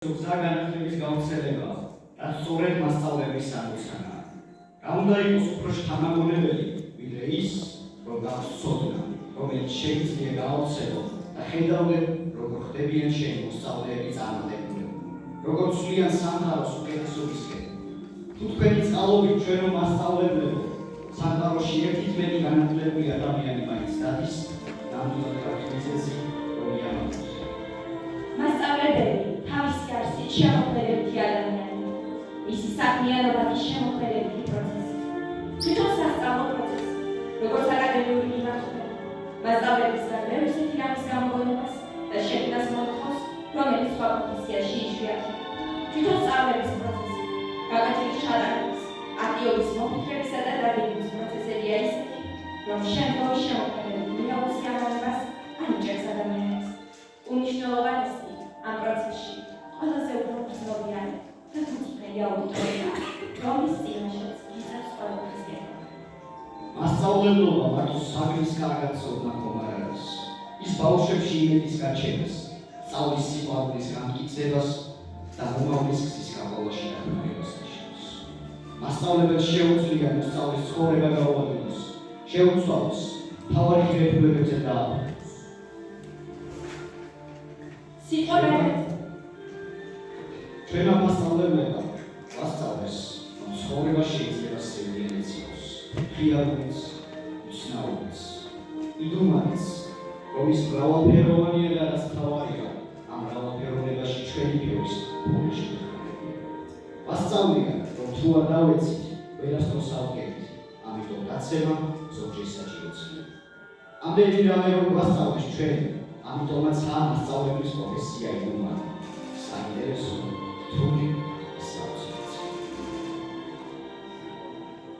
გზა განათლების გავრცელება, რაც სწორედ მასწავლებლის სამოცანაა. რა უნდა იყოს უფრო შთამაგონებელი, ვიდრე ის, რომ გახსოვნა, რომელიც შეიძლება გაავრცელო და ხედავდნენ, როგორ ხდებიან შენი მოსწავლეები წარმატებულები, როგორ ცვლიან სამყაროს უკეთესობისკენ. თუ თქვენი წყალობით ჩვენ რომ მასწავლებლებო, სამყაროში ერთით-მეტი განათლებული ადამიანი მაინც დადის, ნამდვილად გაქრიზესი რომ იამაყოს. მასწავლებელი თავისი არსით შემოქმედებითი ადამიანი, მისი საქმიანობადი შემოქმედებითი პროცესი, თვითონ სასწავლო პროცესი, როგორც აკადემიური მიმართულება, მასწავლების გარდა ისეთი რამის გამოგონებას და შექმნას მოითხოვს, რომელიც სხვა პროფესიაში იშვიათია. თვითონ სწავლების პროცესი, გაკეთების ჩატარების, აქტიობის მოფიქრებისა და დაგეგმვის პროცესებია ისეთი, რომ შემდგომი შემოქმედებით მიაუცილებლობას ანიჭებს ადამიანებს. უნიშნელოვანესი ამ პროცესში ყველაზე უფრო გრძნობიანი და თუწმელი აუდიტორია, რომლის წინაშეც იცავს ყველაფერს გეგმა. მასწავლებლობა მარტო საგნის კარგაცოდნა ხომ არ არის. ის ბავშვებში იმედის გაჩენას, სწავლის სიყვარულის განმტკიცებას და მომავლის გზის გაყოლაში დახმარებას ნიშნავს. მასწავლებელს შეუძლია მოსწავლის ცხოვრება გაუადვილოს, შეუცვალოს, მთავარი ღირებულებებზე დააბრუნოს. ჩვენმა მასწავლებლებმა ვასწავლეს, რომ ცხოვრება შეიძლება სევდიანიც იყოს, ღიარულიც, უცნაურიც, იდუმარიც, რომ ის მრავალფეროვანია და რაც მთავარია, ამ მრავალფეროვნებაში ჩვენი ფერის ფონში ვეხმარებიან. ვასწავლია, რომ თუ არ დავეცით, ვერასდროს ავგებით, ამიტომ დაცემა ზოგჯერ საჭიროა. ამდენი რამე რომ ვასწავლეს ჩვენ, ამიტომაც ამ მასწავლებლის პროფესია იდუმარი, საინტერესო, რთული, საოცრად.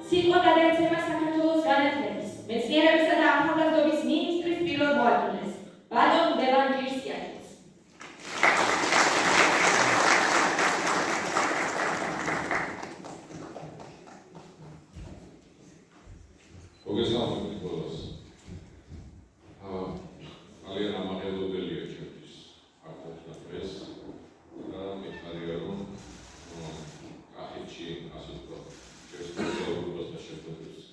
სიტყვა გადაეცემა საქართველოს განათლების, მეცნიერებისა და ახალგაზრდობის მინისტრის პირველ მოადგილეს, ბატონ ლევან გირსიანიძეს. მოგესალმებით ყველას. ძალიან ამაღელებელია ჩვენთვის აქ დღეს და მიხარია რომ კახეთში ასე ვთქვათ შესაძლებლობას და შეხვედრებს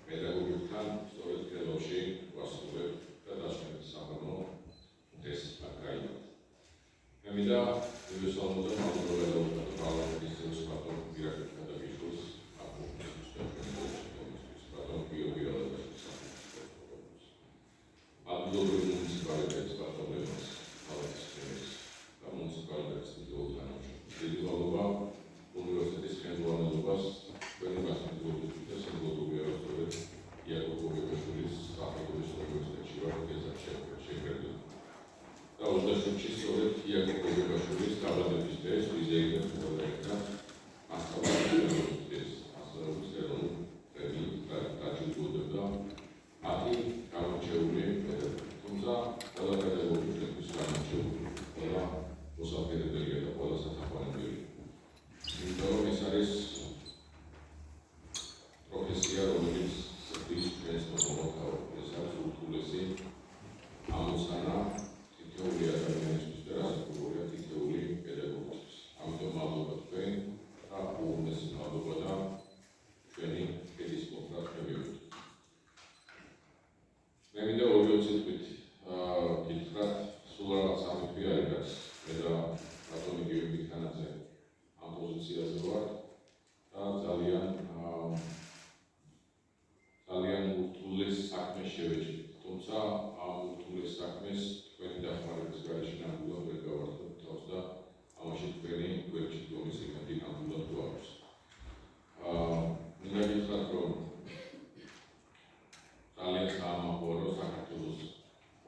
პედაგოგებთან სწორედ კელოში ვასწავლებ და დასვენებ სამყარო ეს აკაი. მე მინდა მივესალმოთ მადლობა პარლამენტის წევრს ბატონ ირაკლი გადაგიშვილს Adlogul municipalități Bartolomeu's, Alexis, la municipalități de Oltanaș. Dedivalova, Universității Canjuaneluvas, Bănimas Mizolutite, Sâmbătuie Răstore, Iacobovi Vășuris, Stafecovici Universități Civar, Geza Cegredu. La Oldășuci, Soret, Iacobovi Vășuris, Tabla de Pistes, Vizeită, Fădăreca, Astavat de Pistes, Astavat de Pistes, Tacil Budăda, Ati, Camuceule, თუმცა ყველა პედაგოგისთვის გამოჩეული ყველა მოსახერებელია და ყველა სათაყვანებელი. იმიტომ რომ ეს არის პროფესია, რომელიც სოფლის ჩვენს მოღვაწეობ, ეს არის ურთულესი ამოცანა თითოეული ადამიანისთვის და რასაკვირველია თითოეული პედაგოგისთვის. ამიტომ მადლობა თქვენ და უმეტეს მადლობა და ჩვენი კეთის მოკლა შევიდეთ. მე მინდა 20 თვით გითხრათ სულ რაღაც სამი თვი არ იქაც მე და ბატონი გიორგი მიქანაძე ამ პოზიციაზე ვარ და ძალიან ურთულეს საქმეს შევეჭდით. თუმცა ამ ურთულეს საქმეს თქვენი დახმარების გარეშე ნამდვილად ვერ გავართობ თავს და ამაში თქვენი გვერდში დგომის იმედი ნამდვილად გვაქვს. მინდა გითხრათ რომ ძალიან საამაყოა რომ საქართველოს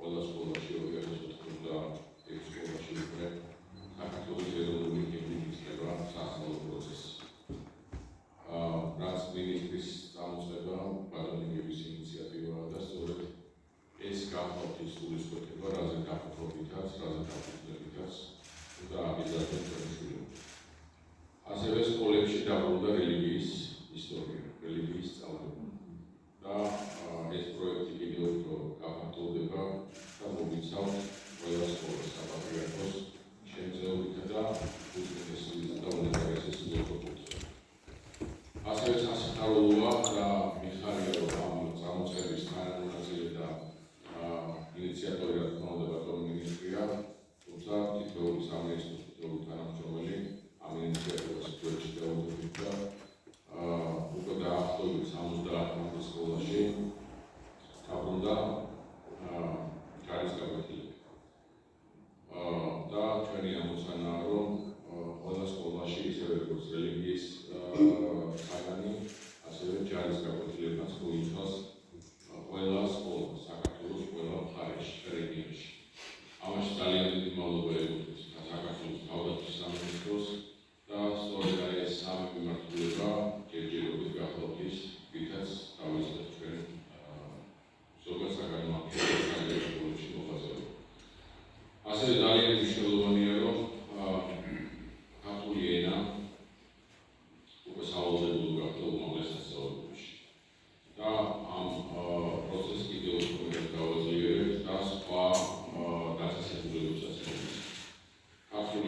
ყველა სკოლაში 2096 სკოლაში უკვე საქართველოს ეროვნული ჰიმნი იქნება სასწავლო პროცესი. რაც მინისტრის წამოწება პარლამენტის ინიციატივაა და სწორედ ეს გახავთ ის სულისკვეთება, რაზე გაფრთხობითაც, რაზე გაფრთხებითაც და აბიზარდენ ჩვენი შვილები. ასევე სკოლებში დაბრუნდა რელიგიის ისტორია, რელიგიის სწავლება. და ეს პროექტი კიდევ უფრო გაფართოვდება და მოგიცავს ყველა სკოლას, საპატრიარქოს შემწეობითა და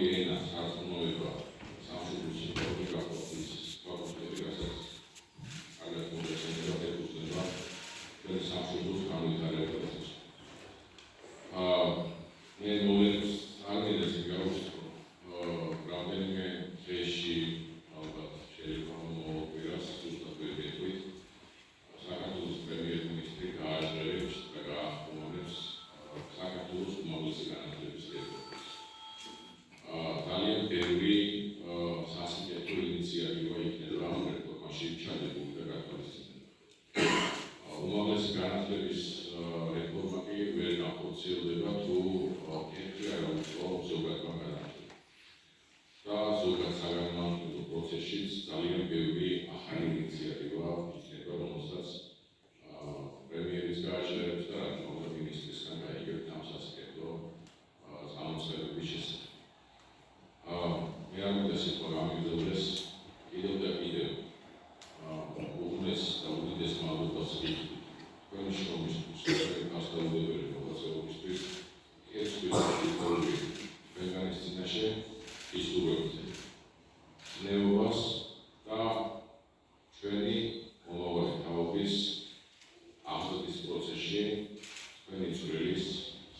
სპეციალური ენა სარწმუნოება სამშობლოში პოლიტიკასის ფაკულტეტებისაც აგრეთვე უნივერსიტეტად ეკუთვნება ჩვენი სამშობლოს განვითარებას. მე მოვიდეს არგენტინის გავუსწრო რამდენიმე დღეში ალბათ შეიძლება მოვიდეს ზუსტად ვერგეთვით საქართველოს პრემიერ-მინისტრი გააჟღერებს და გაახმოვანებს საქართველოს უმაღლესი განათლების რესურსებს. ძალიან ბევრი სასამართლო ინიციატივა იქნება ამ რეფორმაში ჩადებული და გათვალისწინებული. უმაღლესი განათლების რეფორმა კი ვერ განხორციელდება თუ ერთი არ აუწყობს ზოგადმა განათლებას. და ზოგად საგანმანათლებლო პროცესშიც ძალიან ბევრი ახალი ინიციატივა იქნება, რომელსაც პრემიერის გააჟღერებს და რა თქმა უნდა მინისტრისგან გაიგებთ ამ სასამართლო წამოწყებების შესახებ. მე არ მინდა სიტყვა გამიგზავნეს კიდევ და კიდევ უღრეს და უდიდეს მადლობას ვიგებ თქვენი შრომისთვის, გასაუბრებელი მოღვაწეობისთვის, ერთგვარი ვეგანის წინაშე ისურვებთ ნეობას და ჩვენი მომავალი თაობის აღზრდის პროცესში თქვენი წვრილის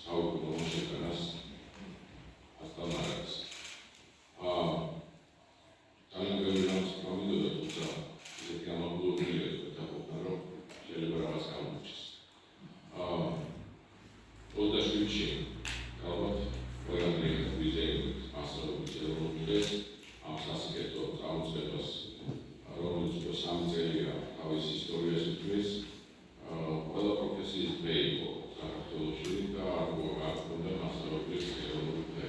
საუკუნო შეტანას ასწავლებს. ძალიან ბევრი რამს გამიდოდა, თუმცა ისეთი ამაღლებულია ვეთაყოფნა, რომ შეიძლება რაღაც გამოჩნდეს. 27-ში ალბათ ყველანი ვიზეირებთ მასწავლებლებს ეროვნულს ამ სასამართლო წამოწყებას, რომელიც უფრო 3 წელია თავის ისტორიას უთმის, ყველა პროფესიის დღე იყო საქართველოში და არ გვაქვს მასწავლებლების ეროვნული დღე.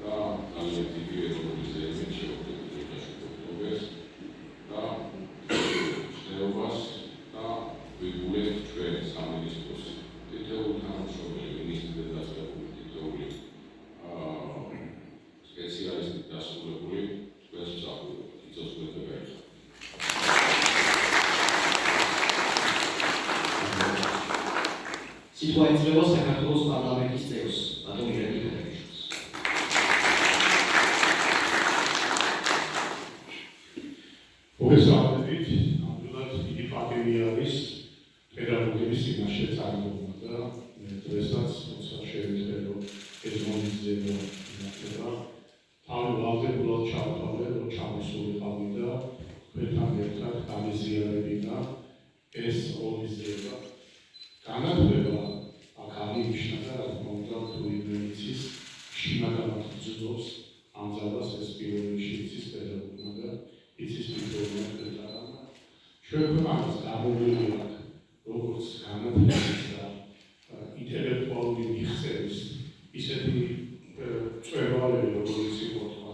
და ძალიან დიდი ეროვნული ზეიმი შეუძლია შეგვიძლია და შევას და ვიგულებ ჩვენ სამინისტროს თითოეულ თანამშრომელი მინისტრთა დასწრებული თითოეული სპეციალისტით დასრულებული ჩვენს მსახურებას. იცავს გვერდება ეხლა. სიტყვა იძლევა საქართველოს პარლამენტის წევრს, ბატონ ირაკლი ხერხიშვილს. მოგესალმებით, ნამდვილად დიდი პატივი არის პედაგოგების წინაშე წარმოდგენა და დღესაც როცა შევიდე რომ ეს მონიზება ინახება, თავი ვალდებულად ჩავთვალე, რომ ჩამოსულიყავი და თქვენთან ერთად გამიზიარებინა ეს მონიზება. განათლება აქ აღინიშნა და რა თქმა უნდა თუ იმეცის შინაგანად ძულობს ამ ძალას ეს პირველი იცის პედაგოგმა და იცის მითორმეტეთა ჩვენ ქვეყანას გამოვლილი აქვს როგორც განათლების და ინტელექტუალური მიღწევის ისეთი წვერვალები, როგორც იყო თქვა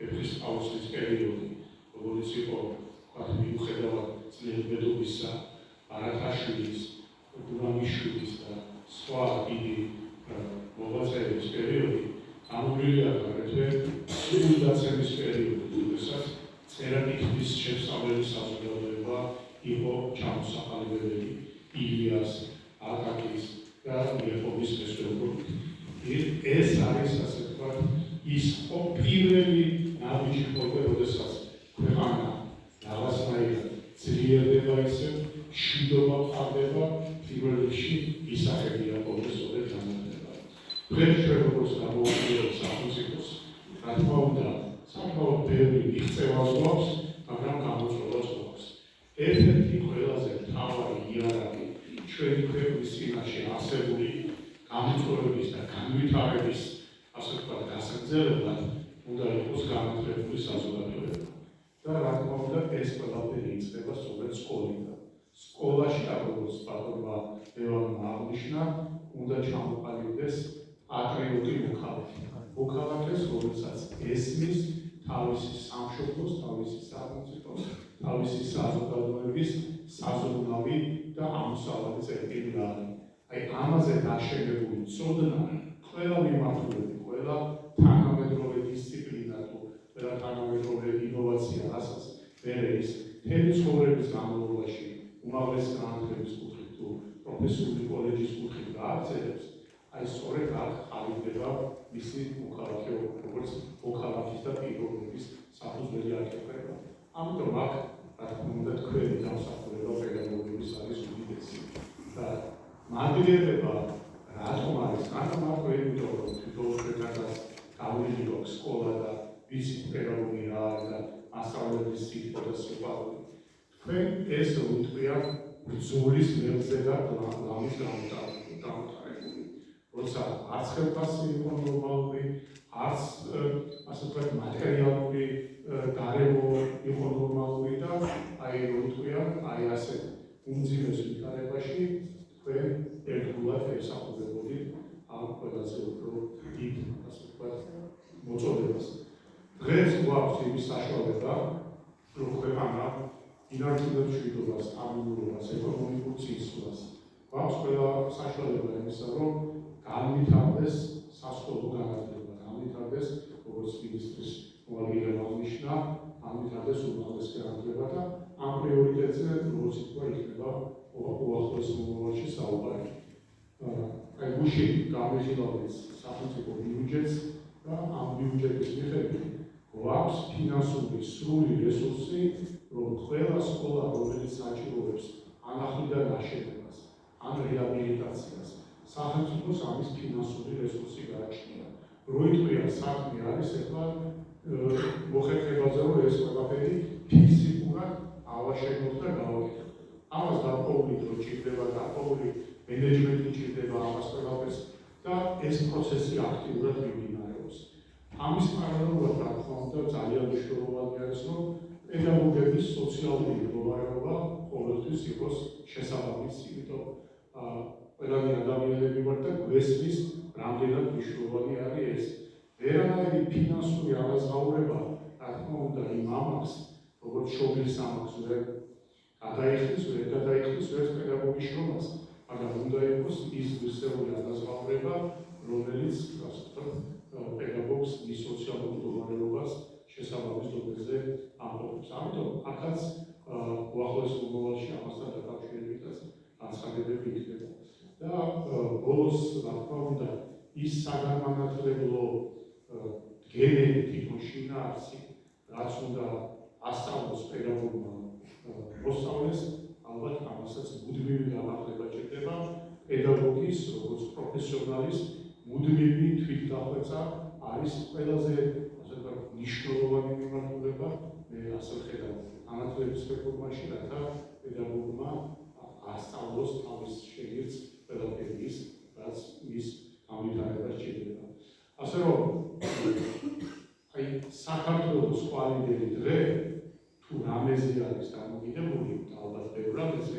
ეპისტოლების პერიოდი, როგორც იყო თქვა მიუხედავად ძლიერბედობისა, ბარათაშვილის, გურამიშვილის და სხვა დიდი მოღვაწეების პერიოდი, გამოვლილი აქვს აგრეთვე სულდაცების პერიოდი, როდესაც წერა-კითხვის შესწავლის საზოგადოება იყო ჩამოსაყალიბებელი ილიას აკაკის და იაკობის მესვეუბრობით. ეს არის ასე ვთქვათ ის პირველი ნაბიჯი ხოლმე, როდესაც ქვეყანა რაღაცნაირად ძლიერდება ისევ, მშვიდობა ხარდება, პირველ რიგში ისახებია ხოლმე სწორედ განათლება. დღეს ჩვენ როგორც გამოვაყენებთ სახელმწიფოს, რა თქმა უნდა, საკმაოდ ბევრი მიღწევა გვაქვს, მაგრამ გამოწვევაც გვაქვს. ერთ-ერთი ყველაზე მთავარი იარაღი ჩვენი ქვეყნის წინაშე არსებული გამოწვევების და განვითარების, ასე ვთქვათ, გასაგრძელებლად უნდა იყოს განათლებული საზოგადოება. და რა თქმა უნდა, ეს ყველაფერი იწყება სწორედ სკოლიდან. სკოლაში, როგორც ბატონმა ლევანმა აღნიშნა, უნდა ჩამოყალიბდეს პატრიოტი მოქალაქე. მოქალაქეს, რომელსაც ესმის თავისი სამშობლოს, თავისი სახელმწიფოს, თავისი საზოგადოების საზრუნავი და ამოსავალი წერტილი არის. აი ამაზე დაშენებული ცოდნა ყველა მიმართულებით, ყველა თანამედროვე დისციპლინა თუ ყველა თანამედროვე ინოვაცია, რასაც ვერ ის მთელი ცხოვრების განმავლობაში უმაღლესი განათლების კუთხით თუ პროფესიული კოლეჯის კუთხით გააგრძელებს, აი სწორედ აქ ყალიბდება მისი მოქალაქეობა. როგორც მოქალაქის და პიროვნების საფუძველი აკეთება. ამიტომ აქ რა თქმა უნდა თქვენი დამსახურება პედაგოგების არის უდიდესი და მადლიერება რატომ არის? რატომ მარტო იმიტომ რომ თვითონ ჩვენთანაც გავლილი გვაქვს სკოლა და ვიცით პედაგოგი რა არის და მასწავლებლის სიტყვა და სიყვარული. თქვენ ეს უთქვია ბრძოლის მელზე და ლამის გამოტარებული. როცა არც ხელფასი იყო ნორმალური, არც ასე ვთქვათ მატერიალური გარემო იყო ნორმალური და აი რომ ვთქვია, აი ასე უმძიმეს ვითარებაში თქვენ ერთგულად ემსახურებოდით ამ ყველაზე უფრო დიდ ასე ვთქვათ მოწოდებას. დღეს გვაქვს იმის საშუალება, რომ ქვეყანა ინარჩუნებს მშვიდობას, სტაბილურობას, ეკონომიკურ წინსვლას. გვაქვს ყველა საშუალება იმისა, რომ განვითარდეს სასკოლო განათლება, განვითარდეს როგორც მინისტრის მოვალეობა აღნიშნა, განვითარდეს უმაღლესი განათლება და ამ პრიორიტეტზე როგორც თქვა იქნება უახლოეს მომავალში საუბარი. აი გუშინ გამიხილავთ სახელმწიფო ბიუჯეტს და ამ ბიუჯეტის მიხედვით გვაქვს ფინანსური სრული რესურსი, რომ ყველა სკოლა, რომელიც საჭიროებს ან ახლიდან აშენებას, ან რეაბილიტაციას, სახელმწიფოს ამის ფინანსური რესურსი გააჩნია. როიტყვია საქმე არის ახლა მოხერხებაზე, რომ ეს ყველაფერი ფიზიკურად ავაშენოთ და გავაკეთოთ. ამას გარკვეული დრო ჭირდება, გარკვეული მენეჯმენტი ჭირდება ამას ყველაფერს და ეს პროცესი აქტიურად მიმდინარეობს. ამის პარალელურად რა თქმა უნდა ძალიან მნიშვნელოვანი არის, რომ პედაგოგების სოციალური მდგომარეობა ყოველთვის იყოს შესაბამისი, იმიტომ ყველანი ადამიანები ვართ და გვესმის რამდენად მნიშვნელოვანი არის ეს. ვერანაირი ფინანსური არაზღაურება, რა თქმა უნდა, იმ ამას, როგორც შობლის ამას ვერ გადაიხდის ვერც პედაგოგის შრომას, მაგრამ უნდა იყოს ის ღირსეული არაზღაურება, რომელიც ასე ვთქვათ პედაგოგს მის სოციალურ მდგომარეობას შესაბამის დონეზე ამყოფებს. ამიტომ აქაც უახლოეს მომავალში ამასთან დაკავშირებითაც განცხადებები იქნება. და ბოლოს რა თქმა უნდა ის საგანმანათლებლო დგენები თვითონ შინაარსი, რაც უნდა ასწავლოს პედაგოგმა მოსწავლეს, ალბათ ამასაც მუდმივი განახლება ჭირდება პედაგოგის როგორც პროფესიონალის მუდმივი თვითდახვეწა არის ყველაზე ასე ვთქვათ მნიშვნელოვანი მიმართულება. მე ასე ვხედავ განათლების რეფორმაში, რათა პედაგოგმა ასწავლოს თავის შეგირდს ყველაფერი ის, რაც მის განვითარებას ჭირდება. ასე რომ აი საქართველოს ყვალინდელი დღე თუ რამეზე არის დამოკიდებული, ალბათ ბევრ რამეზე,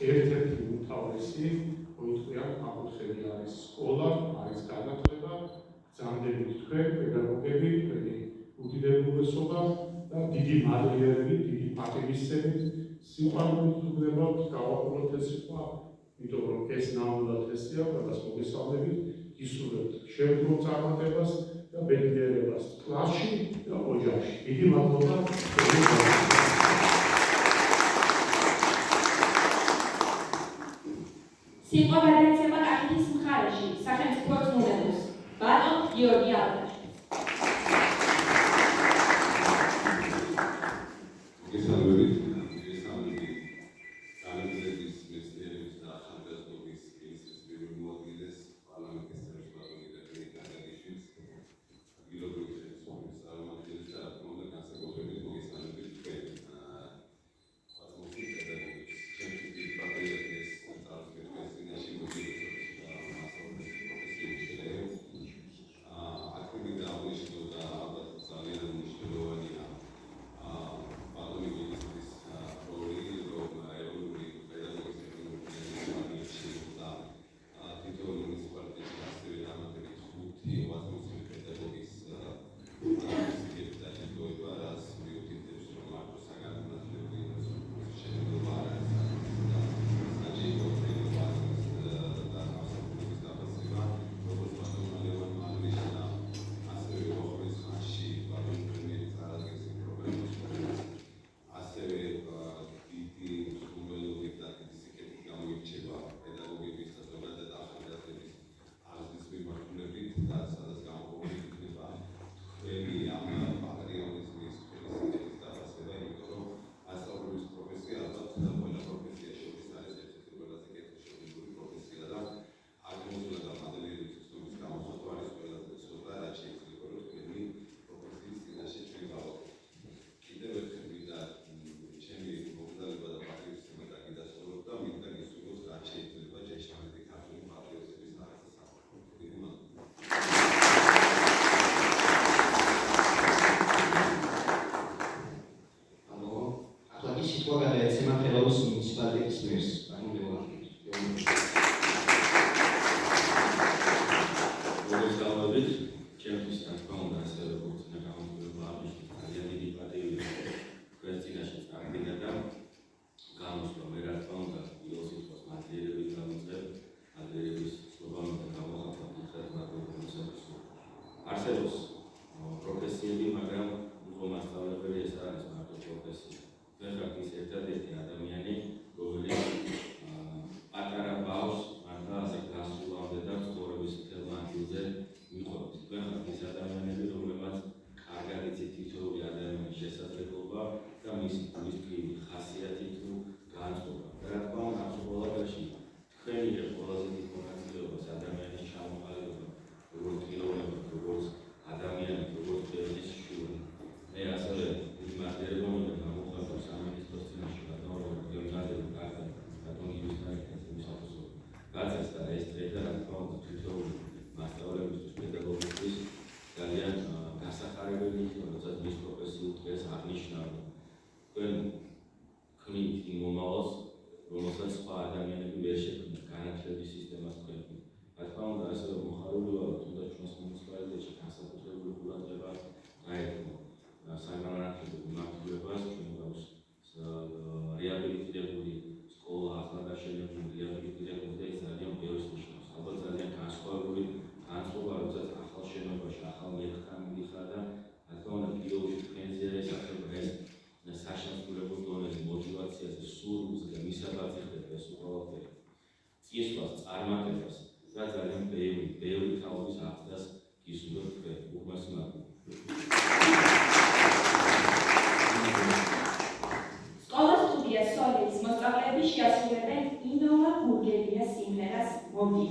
ერთ-ერთი უმთავრესი მოიწვია საკითხები არის სკოლა, არის განათლება, გრძანდებით თქვენ პედაგოგები, თქვენი უდიდებულესობა და დიდი მადლიერებით, დიდი პატივისცემით, სიყვარულით ვგრძნობთ, გავაყოლოთ ეს სიტყვა, იმიტომ რომ ეს ნამდვილად ესეა, ყველას მოგესალმებით, გისურვებთ შემდგომ წარმატებას და ბედნიერებას კლასში და ოჯახში. დიდი მადლობა. სიტყვა გადაეცემა კახეთის მხარეში, სახელმწიფო წმუნდელს, ბატონ გიორგი ალაშვილი.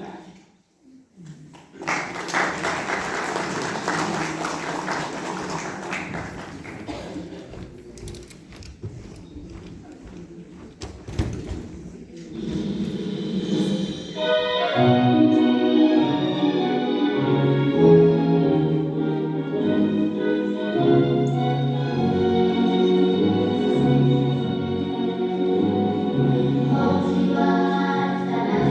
მივიღებთ. Motivat, stana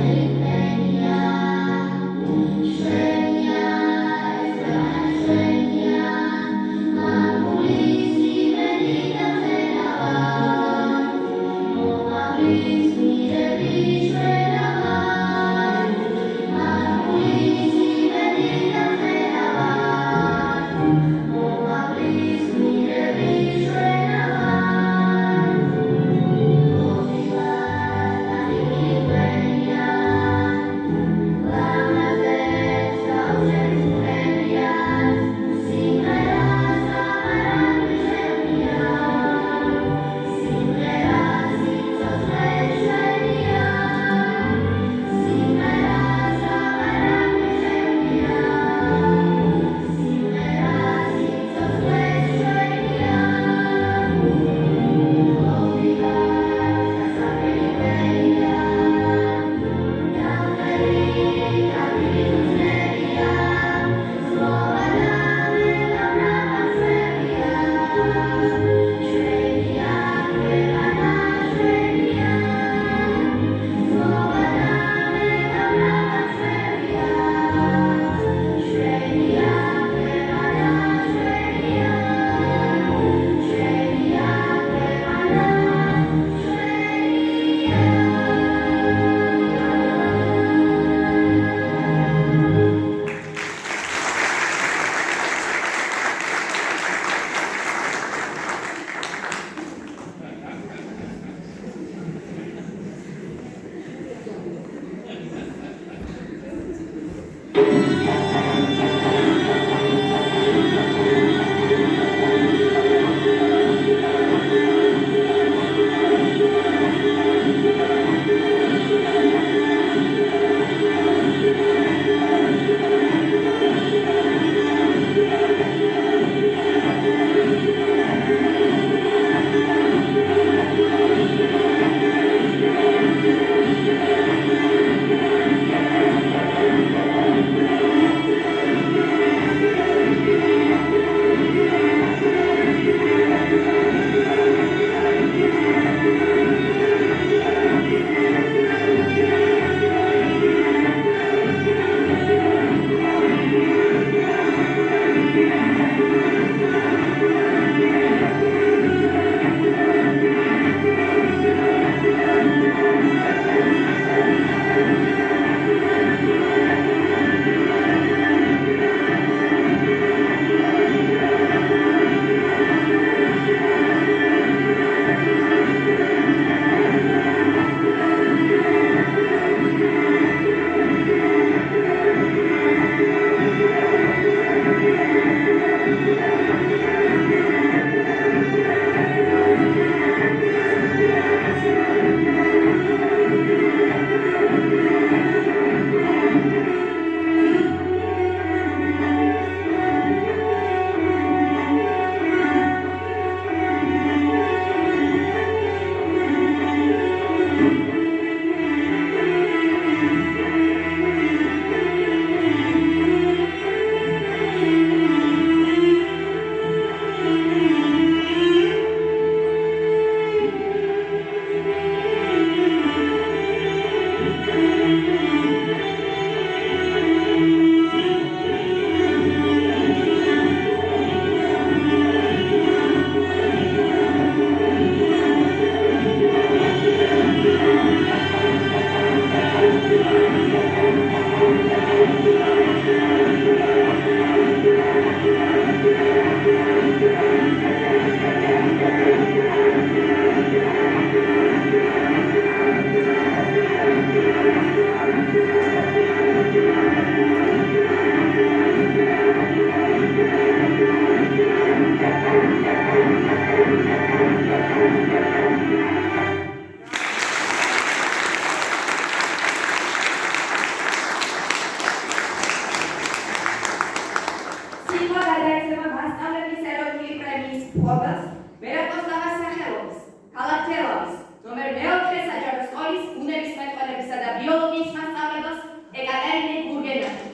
მთავრობას, ვერაკოსტავას სახელობის, ქალაქ თელავის, ნომერ 4 საჯარო სკოლის ბუნების მეტყველებისა და ბიოლოგიის მასწავლებლებს ეკატერინე გურგენაძეს.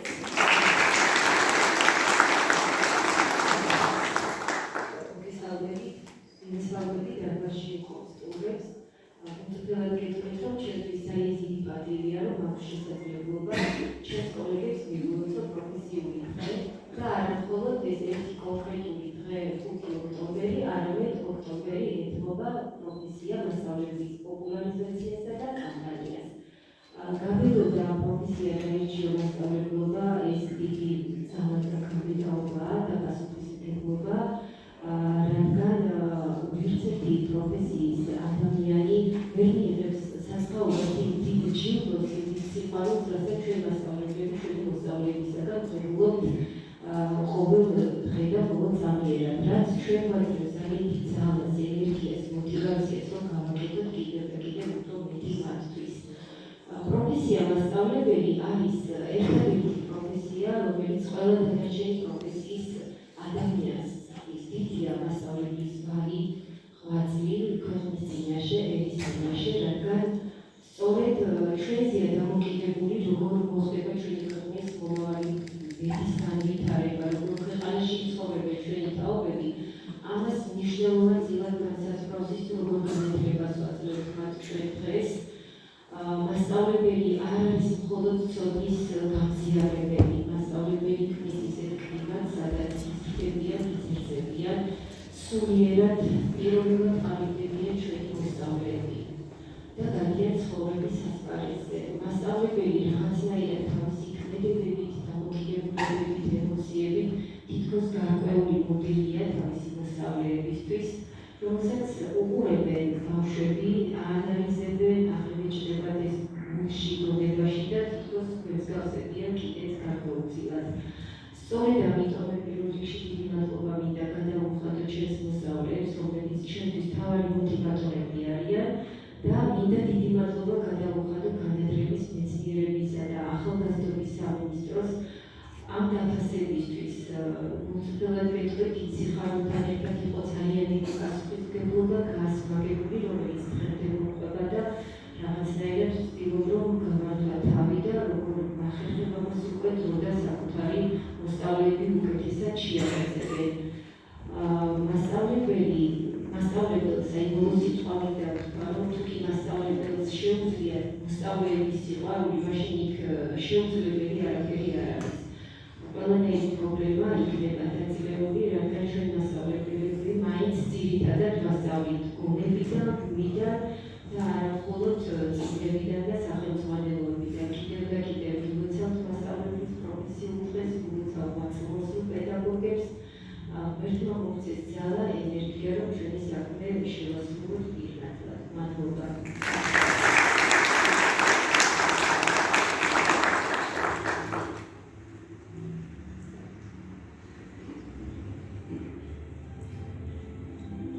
მისლავები დარბაზში იყო სტუმრებს. მწვრთნელად გეტყვით, რომ ჩემთვის ძალიან დიდი პატივია, რომ მაქვს შესაძლებლობა ჩემს კოლეგებს მივუღოთ პროფესიული დღე და არა მხოლოდ ეს ერთი კონკრეტული დღე 5 ოქტომბერი, არამედ ოქტომბერი ეთმობა პროფესია მასწავლებლების პოპულარიზაციასა და კამპანიას. გაბედოდა პროფესია გაირჩიო მასწავლებლობა ეს დიდი ძალადრაკაბედაობაა და პასუხისმგებლობა, რადგან ვერცერთი პროფესიის ადამიანი ვერ მიიღებს საზღაურად დიდ ჯილდოს, დიდ სიყვარულს, რასაც ჩვენ მასწავლებლები ჩვენი მოსწავლეებისაგან ვღებულობთ ყოველ დღე და ყოველ წამიერად, რაც ჩვენ გვაძლევს ძალიან დიდ ძალას, ენერგიას, მოტივაციას, რომ გავაკეთოთ კიდევ და კიდევ უფრო მეტი მათთვის. პროფესია მასწავლებელი არის ერთადერთი პროფესია, რომელიც ყველა დანარჩენი პროფესიის ადამიანს დიდია მასწავლებლის ვალი, ღვაწლი ქვეყნის წინაშე, ერის წინაშე, რადგან სწორედ ჩვენზეა დამოკიდებული, როგორ მოხდება ჩვენი ქვეყნის მომავალი ბედის განვითარება, როგორ ქვეყანაში ცხოვრობენ ჩვენი თაობები, ამას მნიშვნელოვნად განსაზღვრავს ის, როგორ განათლებას ვაძლევთ მათ ჩვენ დღეს. მასწავლებელი არ არის მხოლოდ ცოდნის გამზიარებელი, მასწავლებელი ქმნის ისეთ კლიმატს, სადაც იზრდებიან, იზრდებიან, სულიერად პიროვნულად ყალიბდებიან ჩვენი მოსწავლეები და გადიან ცხოვრების ასპარეზზე. მასწავლებელი რაღაცნაირად თავისი ქმედებებით, დამოკიდებულებებით, ემოციებით თითქოს გარკვეული მოდელია თავისი მოსწავლეებისთვის, რომელსაც უყურებენ ბავშვები, აანალიზებენ, აღებეჭდებათ ეს გულში, გონებაში და თითქოს მსგავსებიან კიდეც გარკვეულწილად. სწორედ ამიტომ პირველ რიგში დიდი მადლობა მინდა გადავუხადო ჩემს მოსწავლეებს, რომლებიც ჩვენთვის მთავარი მოტივატორები არიან და მინდა დიდი მადლობა გადავუხადო განათლების, მეცნიერებისა და ახალგაზრდობის სამინისტროს ამ დაფასებისთვის. მწვრთნელად ვეთქვით, იცი ხარობთან ერთად იყო ძალიან დიდი პასუხისმგებლობა გასვაგებული, რომელიც დღემდე მოყვება და რაღაცნაირად ვცდილობ, რომ გავართვა თავი და როგორ ნახერხება მას უკვე დრო და საკუთარი მოსწავლეები უკეთესად შეავსებენ. მასწავლებელს საინგოლო სიტყვა მინდა ვთქვა, რომ თუკი მასწავლებელს შეუძლია მოსწავლეების სიყვარული, მაშინ იქ შეუძლებელი არაფერი არ არის. ყველანაირი პრობლემა იქნება დაძლევები, რადგან ჩვენ მასწავლებლები მაინც ძირითადად ვასწავლით გონებიდან, ბუნიდან და არა მხოლოდ წიგნებიდან და სახელმძღვანელოებიდან. კიდევ და კიდევ ვილოცავთ მასწავლებლის პროფესიულ დღეს, ვილოცავთ მასწავლებლებს, პედაგოგებს, ერთმა მოგვცეს ძალა, ენერგია, რომ ჩვენი საქმე შევასრულოთ პირნათლად. მადლობა.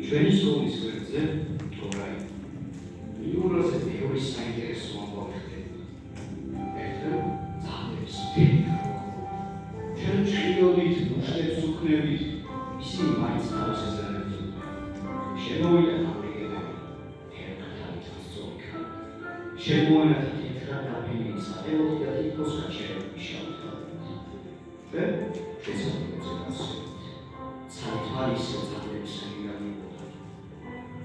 ჩვენი სკოლის გვერდზე თორაი იურაზე მეორე საინტერესო ამბავი ხდება. ერთად ძაღლებს ფიქრობ. ჩვენ ჭრილობით, მუშტებს უქნებით, ისინი მაინც თავს ეზარებდნენ. შემოვიდა ამრიგებები, თერგთავით სწორიქა. შემოანათი თეთრად დაფინული სატელოთი და თითქოს გაჩერებული შავი თვალით. ჩვენ შესაძლოა გავსვით. ცალთვალის ძაღლების სამიგანებოდა.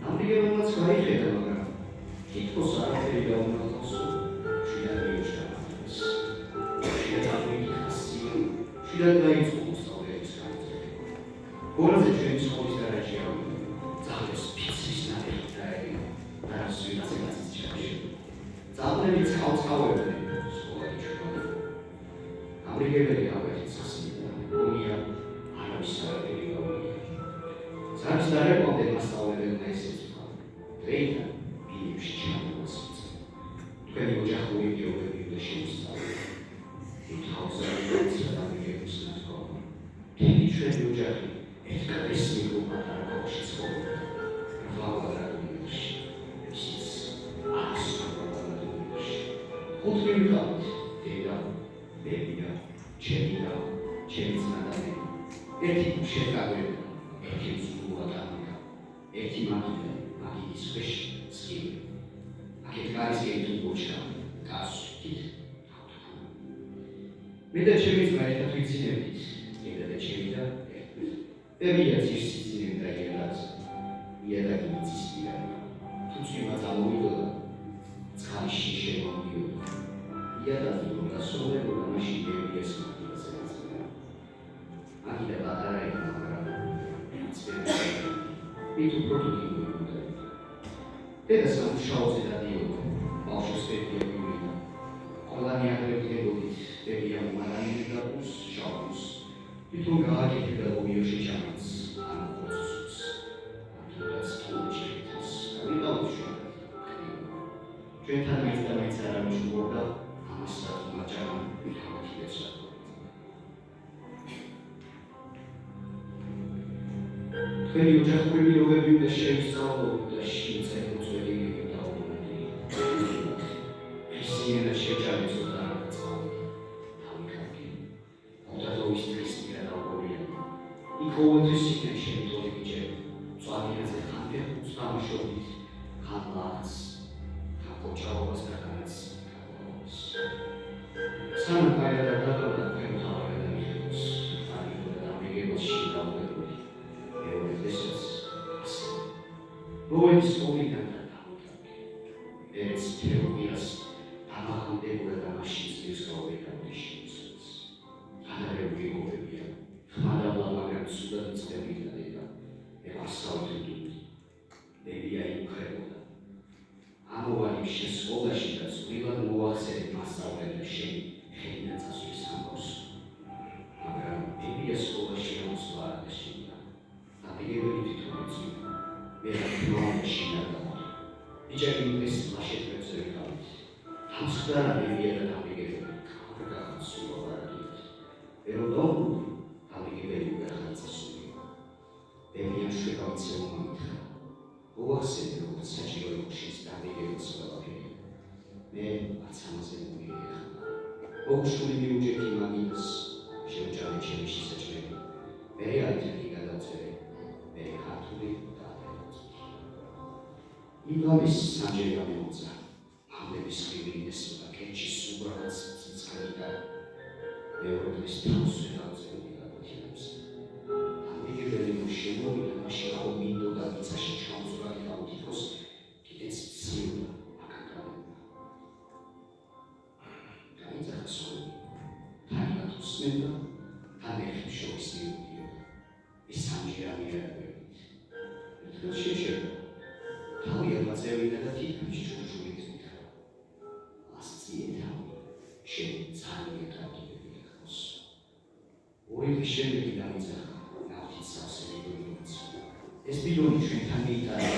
ამრიგებებმაც გაიხედა, მაგრამ თითქოს არაფერი დაუმატოსო, შიდა მიუჩნდათ. შიდა მიიხასია, შიდა დაიწყო მოსწავლეების განათლება. გორაზე ჩვენი სკოლის გარაჟი ავიდა. ძაღლებს ფიცრის ნაყოფი დაერიგა. არას ვიღაცაც ჩაშეშო. ძაღლები წყალწავებდნენ სკოლაში ჩვენთან. ამრიგებელი ავერით სასმიდა. გონია არავის არაფერი გავიგე. ზარს დარეკონდე მასწავლებელმა ესეც თქვა. დღეიდან ბიებში ჩამოვასწრე. თქვენი ოჯახური გეოგრაფია და შემოსწავლე. თავზარდაც ამრიგებს თქვა. თითი ჩვენი ოჯახი ერთგადის მიგროპატარა ბავშვი ცხოვრობდა. ვალარაგუნში. ისიც ასწავლაბადობაში. ხუთი ვიყავით. დედა, ბებია, ჩემი და ჩემი ძმა და მე. ერთი შედგავდა. ერთი ზღულა და ამიკა. ერთი მაგიდის ქვეშ სკივი. აქეთ გარის გეიტუ ბოჩა, გასვით. მე და ჩემი ძმა ერთად ვიცინებით, ეგრე და ჩემი და ერთად. ის სიძინე და ერთად. იადაგი მიწის პირა. თუ წვიმა წამოვიდოდა, ცხარში შემომიოდა. იადაგი რომ დასრულებოდა, მაშინ დევიას მოკიდას ეცემა. აქიდა პატარა იყო, მაგრამ მით უფრო თუქი მოიგდა. დედა სამუშაოზე დადიოდა, ბავშვს პედიატრია. ყველანი აგრეთვე დედია მარანი დაკუს შაუს. თვითონ გააკეთებდა ომიოში ჩამაც, ან პროცესს. აქედაც თუჩეთს. გამიდაუშვი. ჩვენთან მეც არ ამშობდა, ამასაც მაჭარა მიხალქიეცა. თქვენი ოჯახური პირობები უნდა შეისწავლოთ და შეიწეროთ დაუბრუნდი. ისინი შეჭამեցო და ის ისინი დაუბრუნდნენ. იქოუთვის იქნებ შემიტოლი ბიჭები. წვანიაზე ხანდა უსამშობით, ხანლაც, ხაკოჭაობას და განაც. სანამ გაიარა დადოდა ფერთავარი და მიხოს. არიგო და მეგებოში დაუბრუნდი. Roedd sgwyddan yn dawg. Ers teorias amahondebwyr a masins ysgolwyd am ddysgwrs. Hanner yw gwybobebion, chmada blamagan sudan ysgolwyd a dda, efasawd yn dŵr. Debia i'w credoda. Amwan i'w sysgola sydd at sgwylan mwag sef masawd yn ysyn, chynnydd as yw'r sambos. Magram, debia sgola sydd am sgwad ysyn. A debia wedi tŵr Vera Shinada. Dicevi questo lasciate per cercare. Hamstara mi viene da vedere. Capita sulla guardia. Però dopo alle che vedo per hanza subito. E mi esce canzone. O se lo saggio lo scista vedere sulla guardia. Me alzamo se non mi viene. O studi mi uge che manias. Se già mi c'è ci sa c'è. E altri che da c'è. E haturi იმის საჯერი გამეუცა. ამების ხრივი ესოდა კენჩის უბრალოდ ციცხადა. ევროპის თავზე დაძენი გადაჭრებს. ამიგებელი შემოვიდა მაშინ რომ მინდოდა მიწაში ჩამოსვლად გაუთიქოს კიდეც ციულა აკაკადა. გაიძახა სული. თანაც უსმენდა თანხი შორის მივდიოდა. ის საჯერი ამიერებებით. ეს შეშედა. თავი აბაზევინა და თითქმის ჟურჟური გზითხრა. ასწიე თავი, შენ ძალიან კარგი ხოს. ორი დღის შემდეგ დამიძახა, ნავთის სავსე ბიდონიც. ეს ბიდონი ჩვენთან მიიტანა.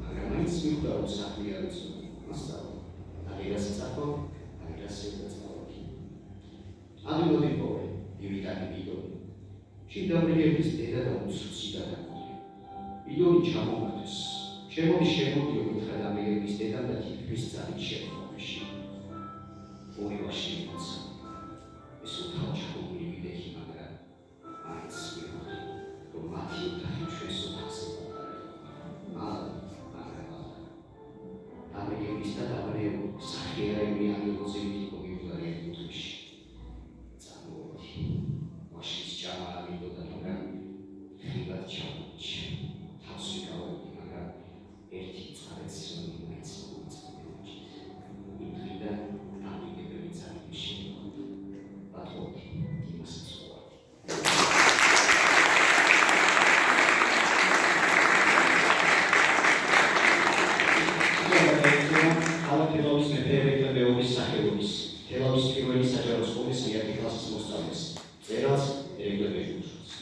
მაგრამ მაინც მიხვდა რომ საქმე არ იცოდა. მასწავლა. აღიღას წახო, აღიღას წავალი. ამბობდი პოვე, იმიტანი ბიდონი. შინდავრიგების დედა და უცუცი გადაგა. ბიდონი ჩამოვარდეს. შემოდიო მითხრა და მეგების დედამ და თითქმის ძალით შემოვაში. ორი ვაში იმოცა. ეს უთავჭახული ვიდექი, მაგრამ მაინც მივხვდი, რომ მათი ოთახი ჩვენს ოთახზე პატარა. მეგების და დაბრეულ სახიერა იმიანი როზივით მოგივლარი ეთუში. წამოვდი. ვაშის ჭამა მიდოდა, მაგრამ ხილად ჩამოჩი. ერთი წარեց რომ მაინც მოიწევი. იმდრიდა დამიგებელი წარიში. ბატონი იმას სწორად. ალათელავის მეფეებდა მეორის სახელობის. თელავის პირველი საჯარო სკოლის ერთი კლასის მოსწავლეს. წერალს ერეგვებელი უშუცს.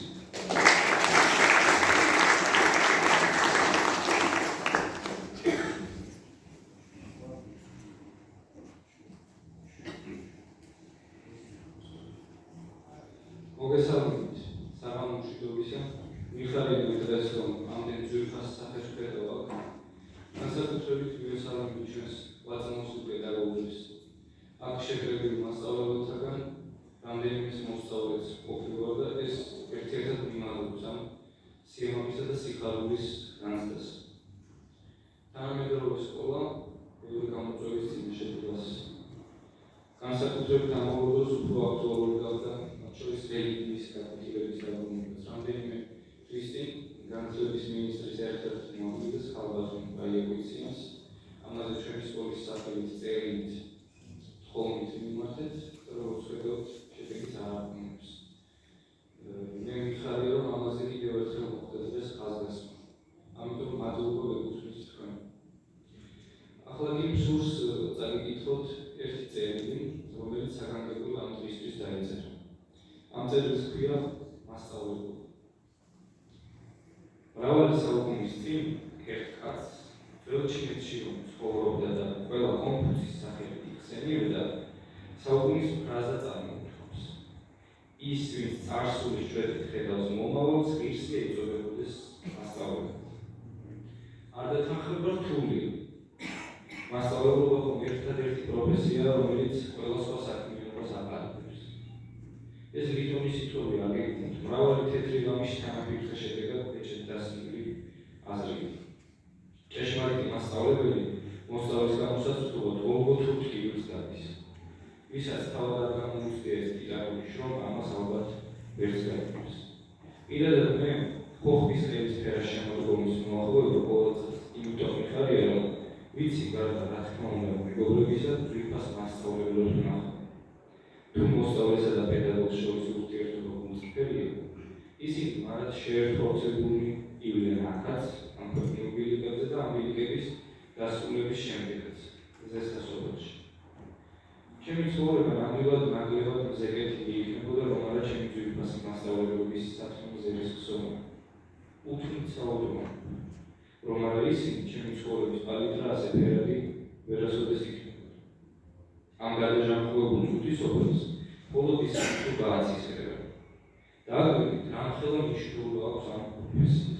მოგესალმებით, საღამოშიდობისა, მიხარია დღეს რომ ამდენ ძვირფას სახეს ვხედავ. განსაკუთრებით მივესალმებით ჩვენს ვაწმოსულ პედაგოგებს. აქ შეკრებილ მასწავლებელთაგან რამდენიმე მოსწავლეც ყოფილა და ეს ერთ-ერთად მიმარობს ამ სიამოვნებისა და სიხარულის განცდას. თანამედროვე სკოლა ბევრი გამოწვევის წინ შედგას. განსაკუთრებით ამავე დროს უფრო აქტუალური გახდა მათ შორის რელიგიის გაფრთხილების დაბომბვაც. რამდენიმე თვის წინ განათლების მინისტრის ერთ-ერთი მოადგილეს ხალბატონ გაიაკუციას ამაზე ჩვენი სკოლის სახელით წერილით თხოვნით მიმართეთ, როგორც ხედავთ, შედეგიც არ აქვს. მე მიხარია, რომ ამაზე კიდევ ერთხელ მოხდეს ხაზგასმა. ამიტომ მადლობა ვეკუთვნით თქვენ. ახლა კი მსურს წაგიკითხოთ ერთი წერილი, რომელიც საგანგებო ამ დღისთვის დაიწერა. ამ წერილს ჰქვია მასწავლებლობა. მრავალი საუკუნის წინ ერთ კაცს ველჩინეთში რომ ცხოვრობდა და ყველა კონფუცის სახელით იხსენიებდა, საუკუნის ფრაზა წარმოუდგენს. ის, ვინც წარსულის ჭრეთით ხედავს მომავალს, ღირსია იწოდებოდეს მასწავლებლად. არ დათანხმება რთულია. მასწავლებლობა ხომ ერთადერთი პროფესია, რომელიც ყველა სხვა საქმიანობას აპარატებს. ეს ლითონი სიტყვები აგებინოთ, მრავალი თეთრი ღამის თანაფიქრის შედეგად ეჭვით დასმული აზრია. ჭეშმარიტი მასწავლებელი მოსწავლის გამოსაცვლელად ოლგოთურ ტკივილს გადის. ვისაც თავად არ გამოუცდია ეს ტიტანური შრომა, ამას ალბათ ვერც გაიგებს. პირადად მე ხოხბის ხელისფერა შემოდგომის მოახლოება ყოველწელს იმიტომ მიხარია, რომ ვიცი გარდა რა თქმა უნდა მეგობრებისა ძვირფას მასწავლებლად ვნახავ. თუ მოსწავლესა და პედაგოგს შორის ურთიერთობა გულწრფელია, ისინი მარად შეერთვორცებული ივლიან აქაც, ამ ქვეყნიურ ბილიკებზე და ამ ბილიკების დასრულების შემდეგაც, ზესასობაში. ჩემი ცხოვრება ნამდვილად მზეკეთილი იქნებოდა, რომ არა ჩემი ძვირფასი მასწავლებლობის საქმის ზერის ხსოვნა. უთმით საუბრობ, რომ არა ისინი ჩემი ცხოვრების პალიტრა ასე ფერადი ვერასოდეს იქნებოდა. ამ გადაჟამყუებულ ღვთისმსახურს მხოლოდ ისინი თუ გააცისერება. დააგვირდით, რამხელა მნიშვნელობა აქვს ამ პროფესიას.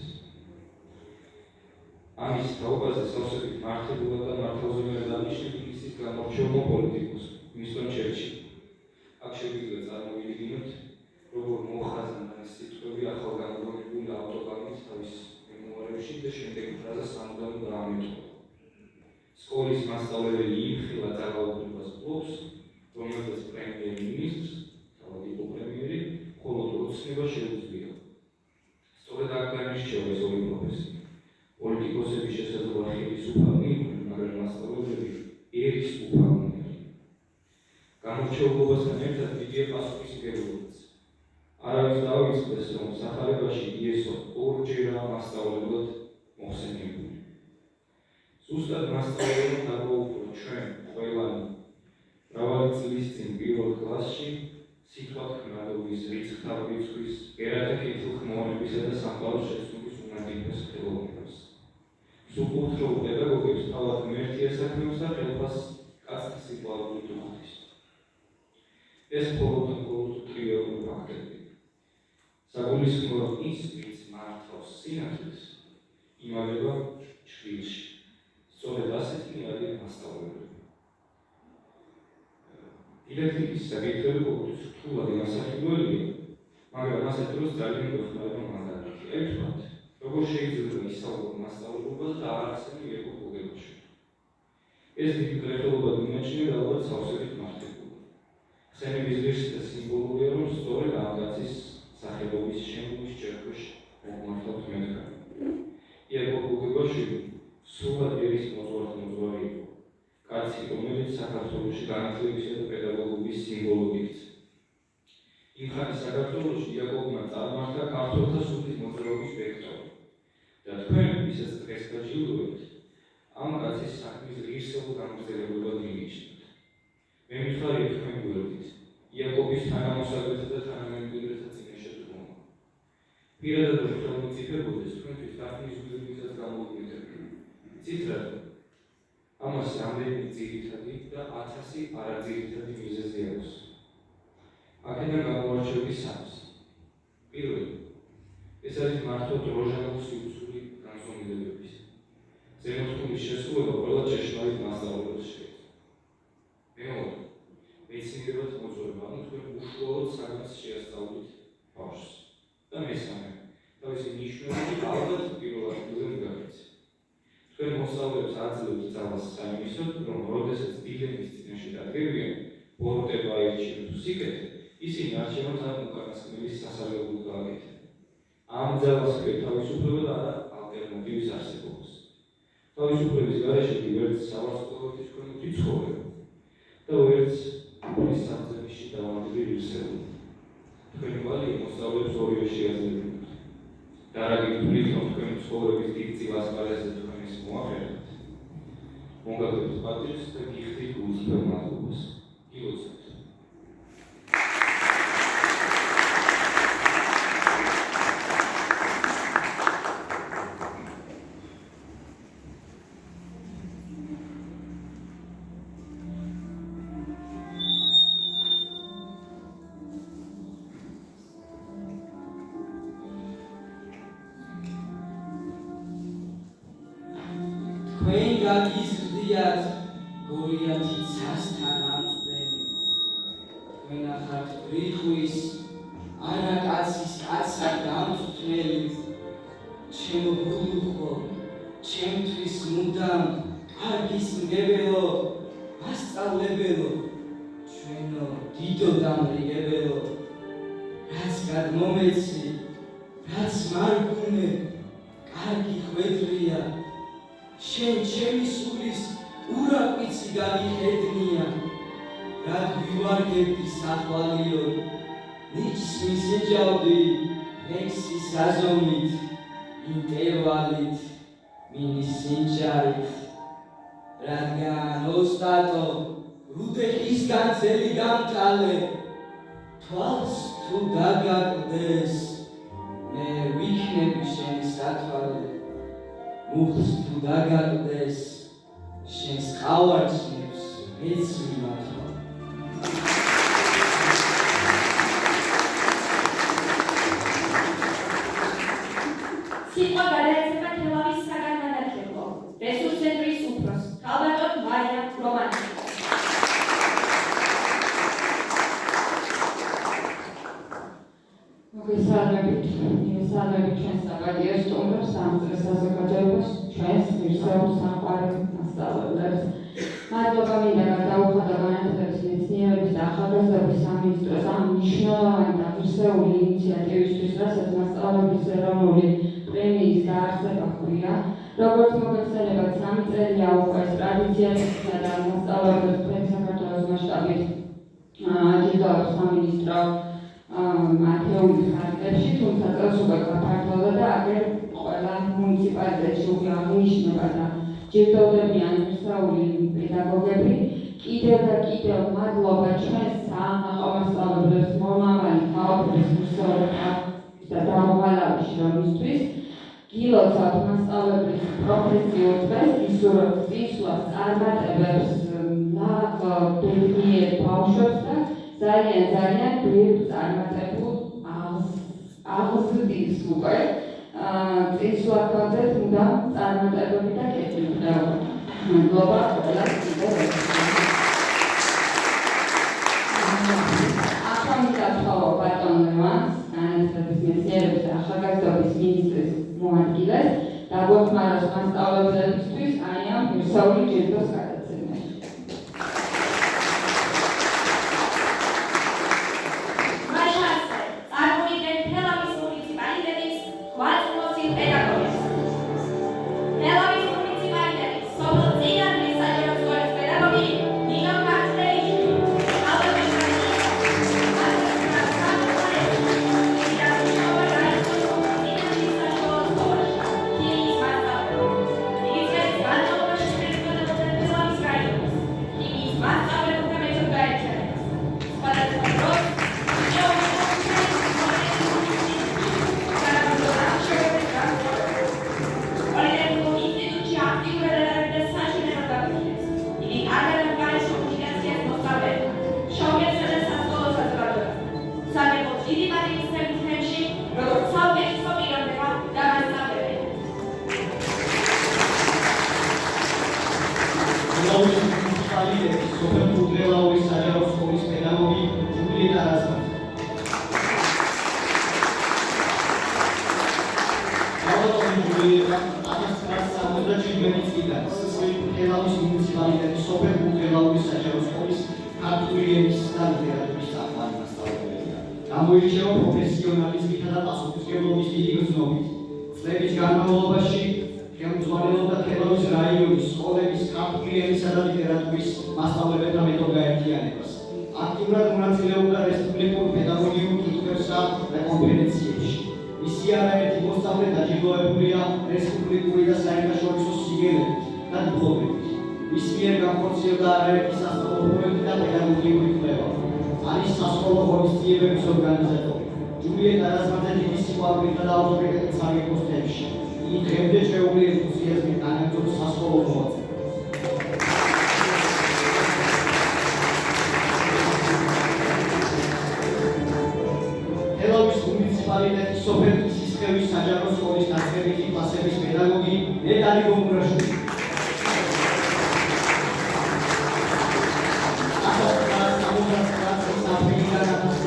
ამის თაობაზე სავსებით მართებულად და მართალზომიერად აღნიშნეთ ინგლისის გამორჩეულმა პოლიტიკოს უინსტონ ჩერჩილი. აქ შეგვიძლია წარმოვიდგინოთ, როგორ მოხაზნა ეს სიტყვები ახალგამოვლენილ ავტოგამით თავის მემუარებში და შემდეგ ფრაზას ამუდამ დაამეტყვა. სკოლის მასწავლებელი იმხილა ძალაუფლებას ფლობს, რომელსაც პრემიერ-მინისტრს, თავად იყო პრემიერი, მხოლოდ ოცნება შეუძლია. სწორედ აქ განირჩევა ეს ორი პროფესია. პოლიტიკოსები შესაძლოა ხელისუფალნი იყვნენ, მაგრამ მასწავლებლები ერისუფალნი არიან. გამორჩეულობასთან ერთად დიდია პასუხისმგებლობაც. არავის დაუწყდეს, რომ სახარებაში იესო ორჯერაა მასწავლებლად მოხსენიებული. ზუსტად მასწავლებელმა დაგვაუყო ჩვენ ყველანი მრავალი წლის წინ პირველ კლასში სიტყვათქმულობის, რიცხთავრიცხვის, ერათა კითხილხმოვანებისა და სამყაროს შეცნობის უნარ ხელოვნებას. სუკურთხეულ პედაგოგებს თავად ღმერთია საქმეობს და ხელფას კაცთა სიყვარულით უხდის. ეს მხოლოდ ტრივიალური ფაქტები. საგულისხმოა ის, ვინც მართავს სინათლეს, იმალება ჩრდილში. სწორედ ასეთნი არიან მასწავლებლები. დიდაქტიკის საკითხები ყოველთვის რთულად განსახილველია, მაგრამ ასეთ დროს ძალიან გვეხმარება მაგალითი. ერთმანეთ, როგორ შეიძლება ისწავლოს მასწავლებლობას და არ ახსენო იაკობ გოგებაში. ეს დიდი გრეხილობა მიმაჩნია და ალბათ სავსებით მართებულა. ხსენების ღირსი და სიმბოლურია, რომ სწორედ ამ კაცის სახელობის შემოვის ჭერქვეშ მოგმართავთ მეთქარი. იაკობ გოგებაშვილი სრულად ერის მოძღვარი იყო. კაცი, რომელიც საქართველოში განათლებისა და პედაგოგობის სიმბოლოდ იქცა. იმ ხანის საქართველოში იაკობმა წარმართა ქართველთა სუფის მოძრაობის ვექტორი. და თქვენ, ვისაც დღეს გაჯილდოვებთ, ამ კაცის საქმის ღირსეულ გამგრძელებულად მიიჩნევთ. მე მიხარია თქვენ გვერდით, იაკობის თანამოსაგრეთა და თანამემკვიდრეთა წინაშე დგომა. პირადად რომ ხელმოწიფებოდეს, თქვენთვის დაფნის გზებისაც გამოვიდეთ. ცითრად, ამას რამდენი ძირითადი და 1000 არაძირითადი მიზეზი აქვს. აქედან გამოვარჩევი სამს. პირველი, ეს არის მართოდ როჟანოვსკის უცვლელი განზომილებების. ზემოთქმის შესრულება ყველა ჭეშმარიტ მასწავლებლს შეეძლო. მეორე, მეცნიერებად მოძღვარება, თქვენ უშუალოდ საგანს შეასწავლით ბავშვს. და მესამე, თავისი ჩვენი ალბათ პირველ ადგილზე მიგაგეცეთ. თქვენ მოსწავლეებს აძლევთ ძალას საიმისოდ, რომ როდესაც დილემის წინაშე დადგებიან, ბოროტება აირჩიოთ თუ სიკეთე, ისინი არჩევანს ან უკანასკნელის სასარგებლოდ გააკეთებენ. ამ ძალას ქვია თავისუფლება და ალტერნატივის არსებობას. თავისუფლების გარეშე ვერც სავარცხლურობის თქვენითი ცხოვრება და ვერც უფლის სამძებიში დავանդები რისეული. თქვენი ვალია მოსწავლეებს ორივე შეაძლებინოთ. და რა გითვლით, რომ თქვენი ცხოვრების დიდ წილ ასპარეზზე თქვენის მოახერხეთ. მოგაგებთ პატივს და გიხდით გულწრფელ მადლობას. გილოცავთ. თქვენ გაგიზრდიათ გორიათი ცასთან ამწვენი. თქვენ ახართ ბრიχვის, არა კაცის კაცსა დამწვრთნელი. ჩემო გულუხო, ჩემთვის მუდამ კარგის მგებელო, მასწავლებელო, ჩვენო დიდო დამრიგებელო, რაც გადმომეცი, რაც მარგუნე, კარგი ხვედრია. შენ ჩემი სულის ურაკვიცი გაგიხედნია, რად ვივარგებდი სახვალიო, ნიჭს მისეჯავდი ლექსის აზომით, ინტერვალით, მინის სინჯარით, რადგან ოსტატო რუდე ხისგან ძელი გამტალე, თვალს თუ დაგაკლდეს, მე ვიქნები შენი სათვალე. მუხს თუ დაგაკლდეს, შენს ყავარჯნებს მეც ვიმართვა. სიტყვა გადაეცემა თელავის საგანმანათლებლო რესურსცენტრის უფროს, ქალბატონ მარიამ რომანოვს. მოგესალმებით ჩვენს საპატიო სტუმრებს, ამ წრის საზოგადოებას, ჩვენს ღირსეულ სამყარო მასწავლებლებს. მადლობა მინდა გადაუხადო განათლების, მეცნიერების და ახალგაზრდობის სამინისტროს ამ მნიშვნელოვანი და ღირსეული ინიციატივისთვის, რასაც მასწავლებლის ეროვნული პრემიის დაარსება ჰქვია. როგორც მოგეხსენებათ, 3 წელია უკვე ეს ტრადიცია და მასწავლებლებს მთელი საქართველოს მასშტაბით აჯილდოებს სამინისტრო ათეული ხარჯებში, თუმცა წელს უკვე გაფართოვდა და აგერ ყველა მუნიციპალიტეტში უკვე აღინიშნება და ჯილდოვდებიან ღირსეული პედაგოგები. კიდევ და კიდევ მადლობა ჩვენს საამაყო მასწავლებლებს, მომავალი ქალბატონის ღირსეულთა და დაუღალავში რომისთვის გილოცავთ მასწავლებლის პროფესიულ წესს, ისურვებთ წინსვლას, წარმატებებს, ბედნიერ ბავშვებს და ძალიან ბევრ წარმატებულ აღზრდის უკვე წინსვლა გქონდეთ მუდამ წარმატებები და კეთილდღეობა. მადლობა ყველას კიდევ ერთხელ. ახლა მინდა ვთხოვო ბატონ ლევანს, განათლების, მეცნიერების და ახალგაზრდობის მინისტრის მოადგილეს, დაგვეხმაროს მასწავლებლებისთვის აი ამ ღირსეული ჯილდოს გადაცემაში. წლიდან სისხლის მუნიციპალიტეტის სოფელ ბუხელაურის საჯარო სკოლის ქართული ენის და ლიტერატურის წამყვანი მასწავლებელია. გამოირჩევა პროფესიონალიზმითა და პასუხისმგებლობის დიდი გრძნობით. წლების განმავლობაში ხელმძღვანელობდა თელავის რაიონის სკოლების ქართული ენისა და ლიტერატურის მასწავლებელთა მეტოქაერთიანებას. აქტიურად მონაწილეობდა რესპუბლიკურ პედაგოგიურ კითხვებსა და კონფერენციებში. მისი არაერთი მოსწავლე დაჯილდოებულია რესპუბლიკური და საერთაშორისო სიგელებით და დიპლომებით. მის მიერ განხორციელდა არაერთი სასწავლო პროექტი და პედაგოგიური კვლევა. არის სასკოლო ღონისძიებების ორგანიზატორი. ჯულიეტა რაზმაძე დიდი სიყვარულითა და ავტორიტეტით სარგებლობს თემში. იგი დღემდე შეუძლი ენთუზიაზმით განაგრძობს სასკოლო მოღვაწეობას. თელავის მუნიციპალიტეტის სოფელ სისხლის საჯარო სკოლის დაწყებითი კლასების პედაგოგი ნეტარი გომურაშვილი.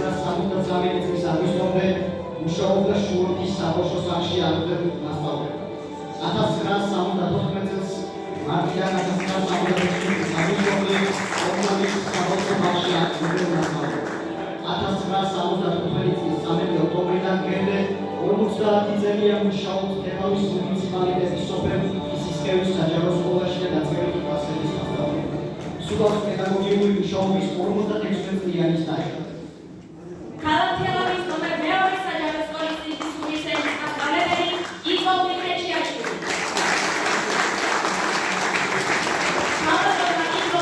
1973 წლის აგვისტომდე მუშაობდა შუროთის საბავშვო სახლში აღზრდილ მასწავლებლად. 1974 წელს მარტიდან 1975 წლის აგვისტომდე ომანის საბავშვო სახლში აღზრდილ მასწავლებლად. 1975 წლის 13 ოქტომბრიდან დღემდე 50 წელია მუშაობს თელავის მუნიციპალიტეტის სოფელ სისხლის საჯარო სკოლაში და დაწყებითი კლასების მასწავლებლად. სულავს პედაგოგიური მუშაობის 56 წლიანი სტაჟი. ქალაქ თელავის ნომერ 2 საჯარო სკოლის სისხლის ენის მასწავლებელი იყო მიხეჩიაშვილი. მამადონა იყო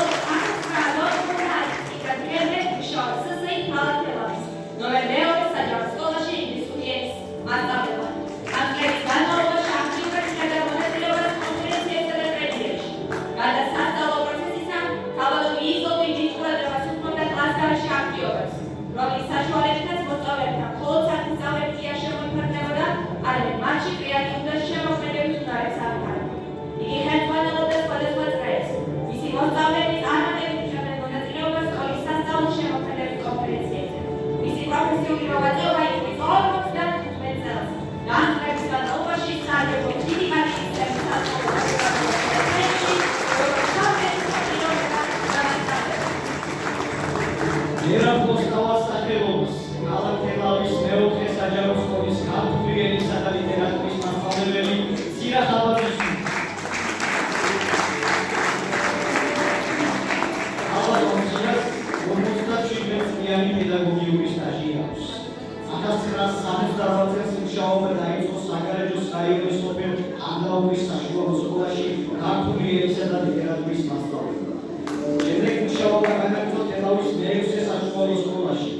1980 წლიდან მუშაობს სისხლის ქალაქ თელავის ნომერ 2 საჯარო სკოლაში სისხლის ენის მასწავლებლად. ამ წლების განმავლობაში აქტიურად შედგა მონაწილეობას კონფერენციებსა და პრეზიდენტში. გარდა სასწავლო პროცესისა, თავადობი იყო დიდი ყურადღებას უქონდა კლასგარაში აქტიობას, რომლის საშუალებითაც მოსწავლეებთან მხოლოდ საფასწავლებლია შემოიფარგლებოდა, არამედ მათში კრეატიული და შემოქმედების უნარებს აღიარებდა. იგი ხელმძღვანელობდა სხვადასხვა წრეებს. მისი მოსწავლეები წარმატებით იღებდნენ მონაწილეობას სკოლის სასწავლო შემოქმედების კონფერენციებზე. მისი პროფესიული მოღვაწეობა იწვის 55 წელს და ამ წლების განმავლობაში სარგებლობს დიდი მატჩის სასწავლო პროცესებში, როგორც სამხედრო და ერაყოს სახელობის ქალაქ თელავის მეოთხე საჯარო სკოლის ქართული ენისა და ლიტერატურის მასწავლებელი ზირა ხალვაძეშვილი. ხალვაძეშვილს 57 წლიანი პედაგოგიური სტაჟი აქვს. 1968 წელს მუშაობა დაიწყო საგარეჯოს რაიონის სოფელ ანდაურის საშუალო სკოლაში ქართული ენისა და ლიტერატურის მასწავლებლად. შემდეგ მუშაობა განაგრძო თელავის მეექვსე საშუალო სკოლაში.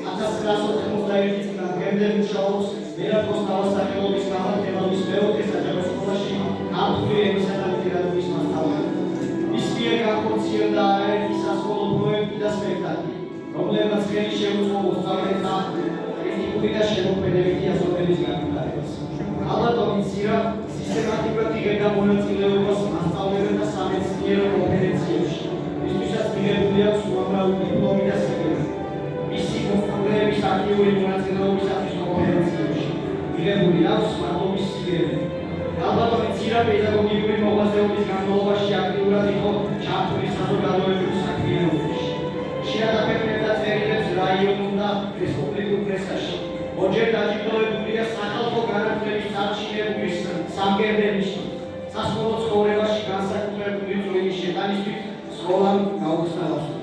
1991 წლიდან დღემდე მუშაობს ერაყოს სახელობის ქალაქ თელავის მეოთხე საჯარო სკოლაში ქართული ენისა და ლიტერატურის მასწავლებლად. მის მიერ განხორციელდა არაერთი სასკოლო პროექტი და სპექტაკლი, რომლებმაც ხელი შეუწყო მოსწავლეთა კრიტიკული და შემოქმედებითი აზროვნების განვითარებას. ალბათობით ზირა სისტემატურად იღებდა მონაწილეობას მასწავლებელთა სამეცნიერო კონფერენციებში, მისთვისაც მიღებული აქვს უამრავი დიპლომი და სიგელი. მისი მოსწავლეების აქტიური მონაწილეობისათვის კონფერენციებში მიღებული აქვს მადლობის სიგელი. ალბათობით ზირა პედაგოგიური მოღვაწეობის განმავლობაში აქტიურად იყო ჩართული საზოგადოებრივ საქმიანობაში. შეადაფეთქებდა წერილებს რაიონულ და რესპუბლიკურ პრესაში. ორჯერ დაჯილდოებულია სახალხო განათლების სარჩინებულის სამგერდელის სასკოლო ცხოვრებაში განსაკუთრებული წვლილი შეტანისთვის სკოლამ გაუხსნა ლაშქარი.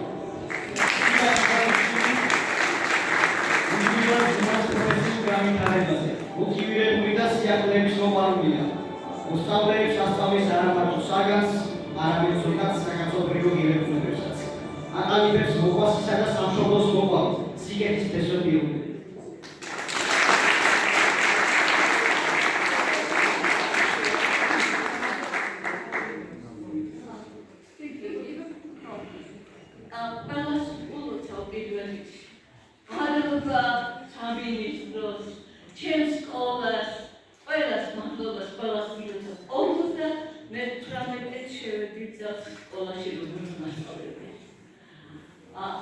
მოტივირებული და სიახლეების მოყვარულია. მოსწავლეებს ასწავლის არა მარტო საგანს, არამედ ზოგად საკაცობრიო ღირებულებებსაც. აყალიბებს მოყვასისა და სამშობლოს მოყვარულ, სიკეთის თესვებიობლებს.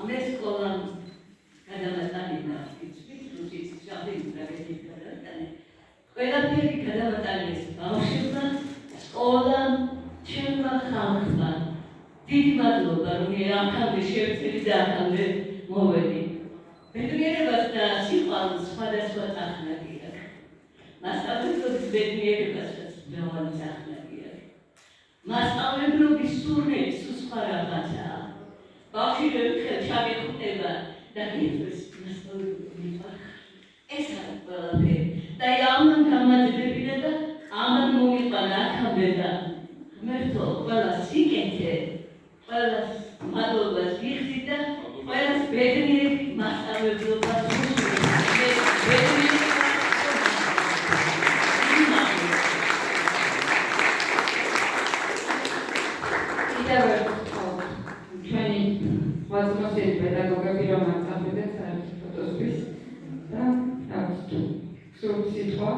მე სკოლამ გადავატანე და ისიც რუსეთის შავი ტრაგედიიდან ყველაფერი გადავატანეს ბავშვებმა, სკოლამ, ჩემმა ხალხმა. დიდი მადლობა, რომ აქამდე შევწერი და აქამდე მოვედი. ბედნიერებას და სიყვარულს სხვადასხვა წახნაგი აქვს. მასწავლებლობის ბედნიერებასაც მრავალი წახნაგი აქვს. მასწავლებლობის სურნელი სხვა რაღაცაა. ბავშვი ერთხელ ჩაგეხუტება და გიწევს მასწავლებლობის მიყარხარ. ეს არის ყველაფერი. და ამან გამაძლებინა და ამან მომიყვანა აქამდე და ღმერთო ყველა სიკეთე, ყველას მადლობას გიხდით და ყველას ბედნიერი მასწავლებლობა ჩვენი მოწმოსილი პედაგოგები რომ აწამებდნენ საერთო ფოტოსთვის და სულ სიტყვა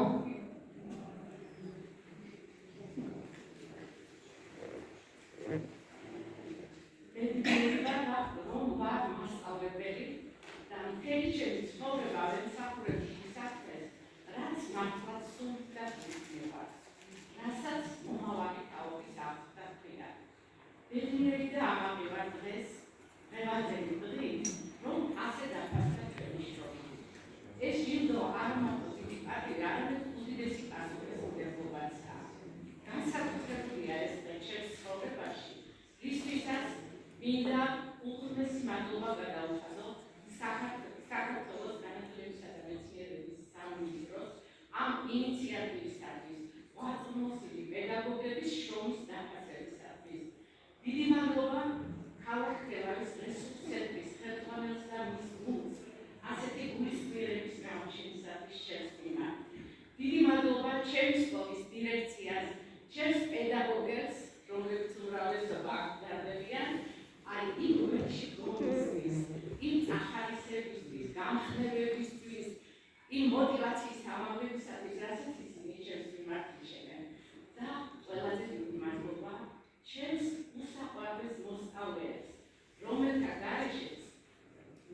რომ ვარ მასწავლებელი და მთელი ჩემი ცხოვრება ვემსახურებ ისახეს, რაც მართლაც სურს და გიჩნევარ, რასაც მომავალი თაობის აღსდა ხდება. ბედნიერი და ამაყი ვარ დღეს, ღევანძელი დღით, რომ ასე დაფასდა ჩვენი შრომა. ეს ჯილდო არ მარტო დიდი პატივი, არამედ უდიდესი პასუხისმგებლობაცაა. განსაკუთრებულია ეს დღე ჩემს ცხოვრებაში, რისთვისაც მინდა უღრმესი მადლობა გადავუხადო საქართველოს განათლებისა და მეცნიერების სამინისტროს ამ ინიციატივისათვის, უაწმოსილი პედაგოგების შრომის დაფასებისათვის. დიდი მადლობა ქალაქ თელავის რესურს ცენტრის ხელმძღვანელს და მის გუნდს ასეთი გულისხმიერების გამოჩენისათვის ჩემს მიმართ. დიდი მადლობა ჩემი სკოლის დირექციას, ჩემს პედაგოგებს, რომლებიც უმრავლესობა აქ დარბევიან, აი იმ projektში გონისთვის, იმ ახალისებისთვის, გამხნევებისთვის, იმ მოტივაციის ამაღლებისათვის, რასაც ისინი ჩემს მიმართ იჩენენ. და ყველაზე დიდი მადლობა ჩემს უსაყვარლეს მოსწავლეებს, რომელთა გარეშეც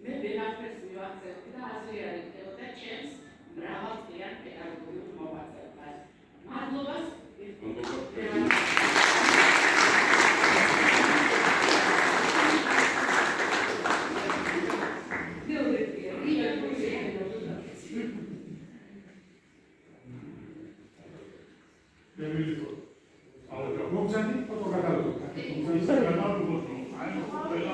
მე ვეღარაფერს მივახცევდი და აზრი არ იქნებოდა ჩემს მრავალწლიან პედაგოგიურ მოღვაწეობას. მადლობას მოგზადი ფოტო გადავიდო. ის გადავიდო. აი, ყველა